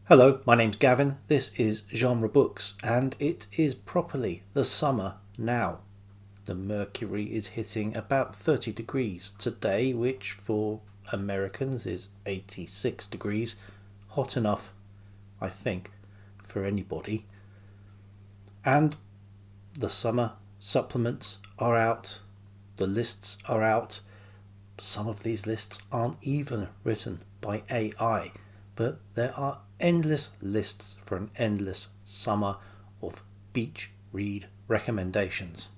Hello, my name's Gavin, this is Genre Books, and it is properly the summer now. The mercury is hitting about 30 degrees today, which for Americans is 86 degrees. Hot enough, I think, for anybody. And the summer supplements are out, the lists are out. Some of these lists aren't even written by AI, but there are endless lists for an endless summer of beach read recommendations.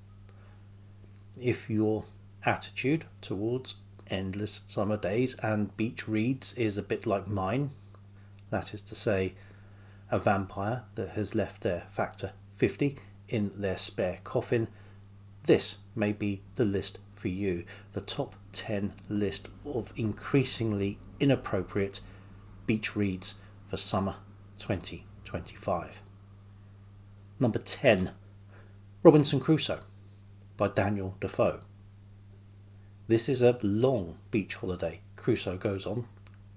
If your attitude towards endless summer days and beach reads is a bit like mine, that is to say, a vampire that has left their factor 50 in their spare coffin, this may be the list for you, the top 10 list of increasingly inappropriate beach reads for summer 2025. Number 10, Robinson Crusoe by Daniel Defoe. This is a long beach holiday. Crusoe goes on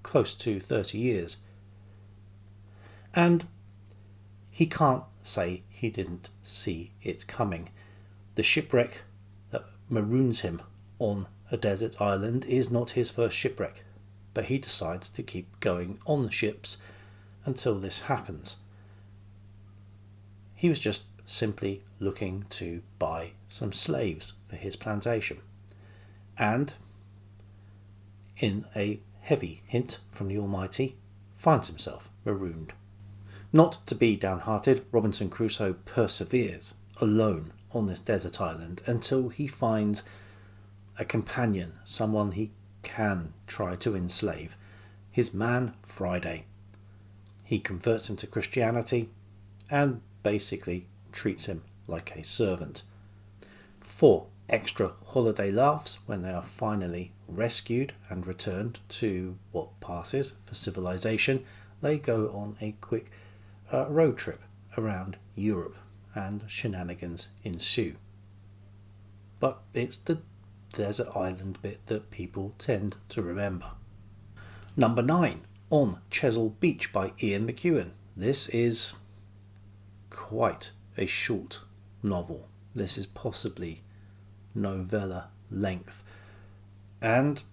close to 30 years. And he can't say he didn't see it coming. The shipwreck that maroons him on a desert island is not his first shipwreck, but he decides to keep going on ships until this happens. He was just simply looking to buy some slaves for his plantation, and in a heavy hint from the Almighty, finds himself marooned. Not to be downhearted, Robinson Crusoe perseveres alone on this desert island until he finds a companion, someone he can try to enslave, his man Friday. He converts him to Christianity and basically treats him like a servant. For extra holiday laughs, when they are finally rescued and returned to what passes for civilization, they go on a quick road trip around Europe and shenanigans ensue. But it's the desert island bit that people tend to remember. Number 9, On Chzel Beach by Ian McEwan. This is quite a short novel. This is possibly novella length. And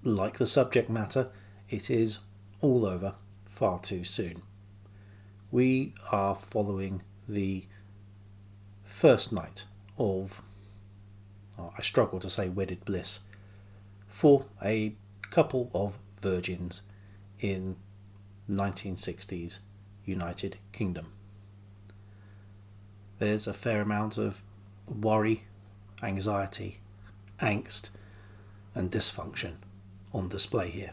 like the subject matter, it is all over far too soon. We are following the first night of, I struggle to say wedded bliss, for a couple of virgins in 1960s United Kingdom. There's a fair amount of worry, anxiety, angst and dysfunction on display here.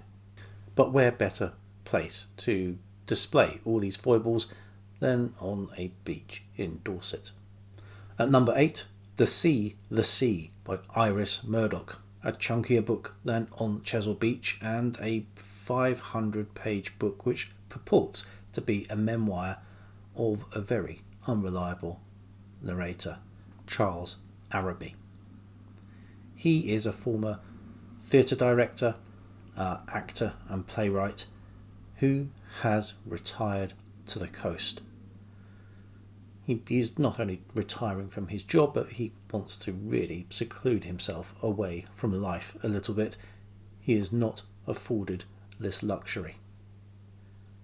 But where better place to display all these foibles than on a beach in Dorset? At number 8, The Sea by Iris Murdoch, a chunkier book than On Chzel Beach and a 500-page book which purports to be a memoir of a very unreliable narrator, Charles Araby. He is a former theatre director, actor and playwright who has retired to the coast. He's not only retiring from his job, but he wants to really seclude himself away from life a little bit. He is not afforded this luxury.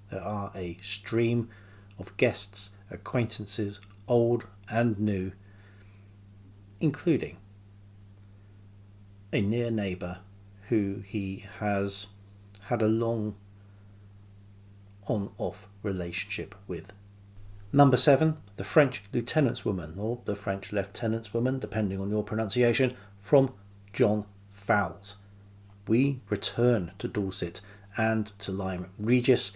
There are a stream of guests, acquaintances, old and new, including a near neighbour who he has had a long on-off relationship with. Number 7, The French Lieutenant's Woman, or The French Lieutenant's Woman, depending on your pronunciation, from John Fowles. We return to Dorset and to Lyme Regis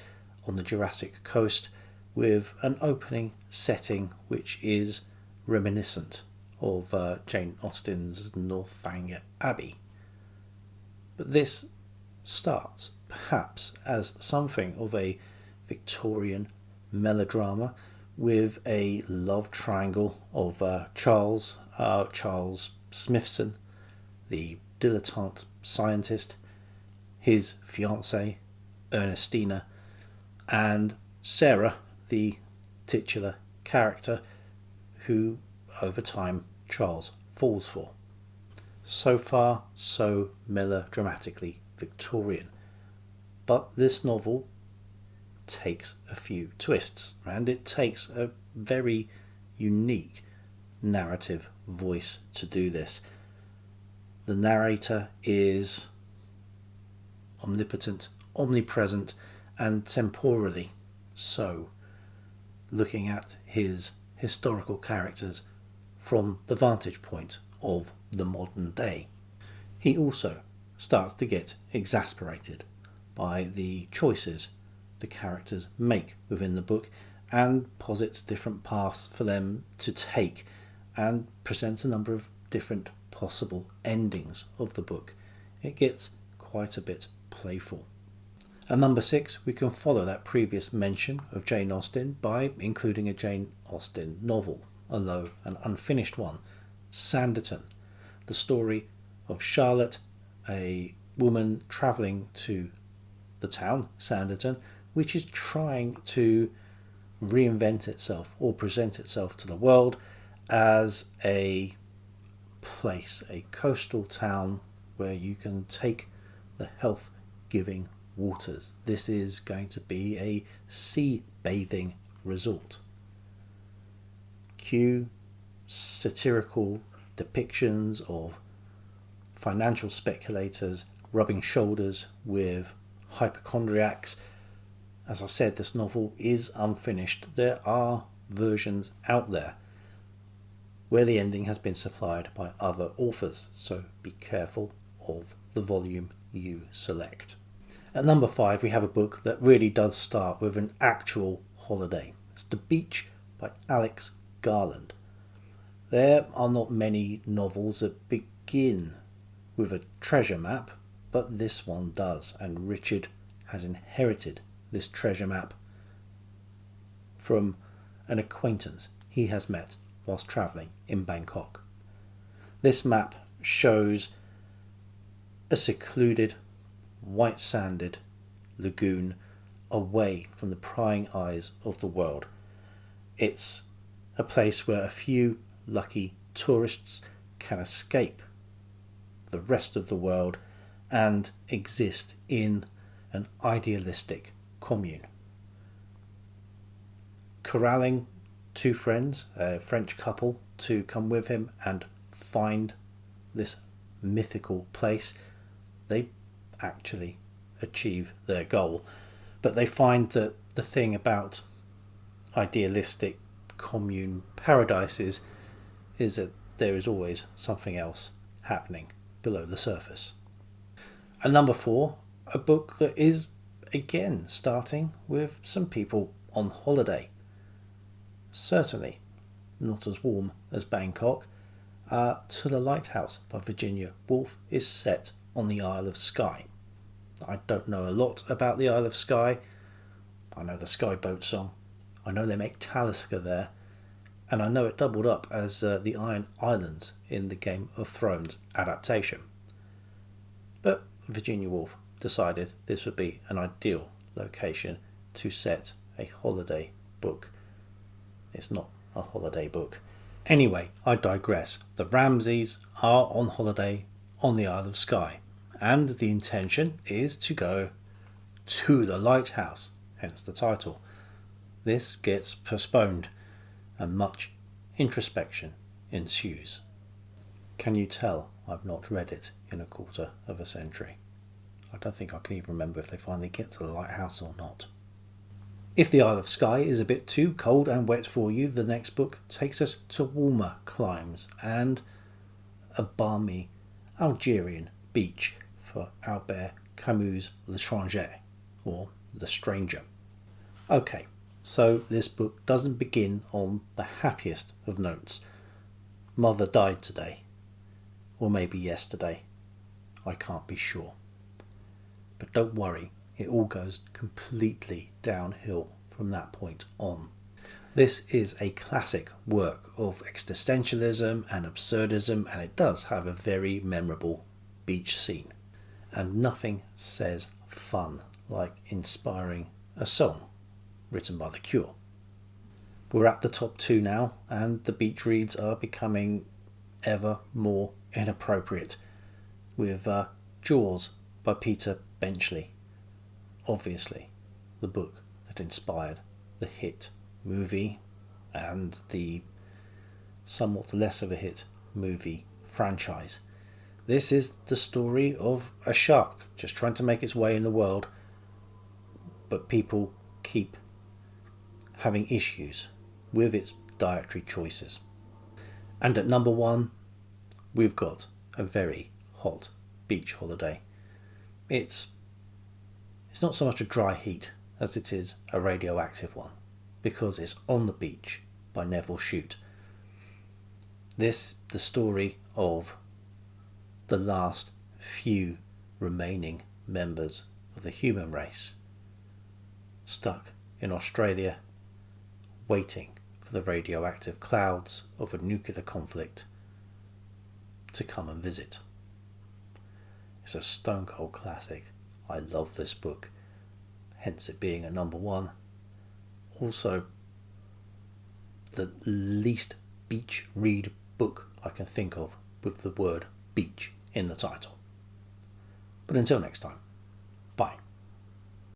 on the Jurassic coast with an opening setting which is reminiscent of Jane Austen's Northanger Abbey. But this starts perhaps as something of a Victorian melodrama with a love triangle of Charles Smithson, the dilettante scientist, his fiancée Ernestina, and Sarah, the titular character, who over time Charles falls for. So far, so melodramatically Victorian. But this novel takes a few twists, and it takes a very unique narrative voice to do this. The narrator is omnipotent, omnipresent, and temporally so, looking at his historical characters from the vantage point of the modern day. He also starts to get exasperated by the choices the characters make within the book and posits different paths for them to take and presents a number of different possible endings of the book. It gets quite a bit playful. At number 6, we can follow that previous mention of Jane Austen by including a Jane Austen novel, although an unfinished one, Sanditon, the story of Charlotte, a woman travelling to the town, Sanditon, which is trying to reinvent itself or present itself to the world as a place, a coastal town where you can take the health-giving waters. This is going to be a sea bathing resort. Cue satirical depictions of financial speculators rubbing shoulders with hypochondriacs. As I've said, this novel is unfinished. There are versions out there where the ending has been supplied by other authors, so be careful of the volume you select. At number 5, we have a book that really does start with an actual holiday. It's The Beach by Alex Garland. There are not many novels that begin with a treasure map, but this one does, and Richard has inherited this treasure map from an acquaintance he has met whilst travelling in Bangkok. This map shows a secluded, white-sanded lagoon away from the prying eyes of the world. It's a place where a few lucky tourists can escape the rest of the world and exist in an idealistic commune. Corralling two friends, a French couple, to come with him and find this mythical place, they actually achieve their goal. But they find that the thing about idealistic commune paradises is that there is always something else happening below the surface. And number 4, a book that is again starting with some people on holiday. Certainly not as warm as Bangkok. To the Lighthouse by Virginia Woolf is set on the Isle of Skye. I don't know a lot about the Isle of Skye. I know the Skye Boat song. I know they make Talisker there. And I know it doubled up as the Iron Islands in the Game of Thrones adaptation. But Virginia Woolf decided this would be an ideal location to set a holiday book. It's not a holiday book. Anyway, I digress. The Ramsays are on holiday on the Isle of Skye, and the intention is to go to the lighthouse, hence the title. This gets postponed, and much introspection ensues. Can you tell I've not read it in a quarter of a century? I don't think I can even remember if they finally get to the lighthouse or not. If the Isle of Skye is a bit too cold and wet for you, the next book takes us to warmer climes and a balmy Algerian beach for Albert Camus' L'Étranger, or The Stranger. Okay, so this book doesn't begin on the happiest of notes. Mother died today, or maybe yesterday. I can't be sure. But don't worry, it all goes completely downhill from that point on. This is a classic work of existentialism and absurdism, and it does have a very memorable beach scene. And nothing says fun like inspiring a song written by The Cure. We're at the top 2 now, and the beach reads are becoming ever more inappropriate, with Jaws by Peter Benchley, obviously the book that inspired the hit movie and the somewhat less of a hit movie franchise. This is the story of a shark just trying to make its way in the world, but people keep having issues with its dietary choices. And at number 1, we've got a very hot beach holiday. It's not so much a dry heat as it is a radioactive one, because it's On the Beach by Neville Shute. This the story of the last few remaining members of the human race, stuck in Australia, waiting for the radioactive clouds of a nuclear conflict to come and visit. It's a stone cold classic. I love this book, hence it being a number 1. Also, the least beach read book I can think of with the word beach in the title. But until next time.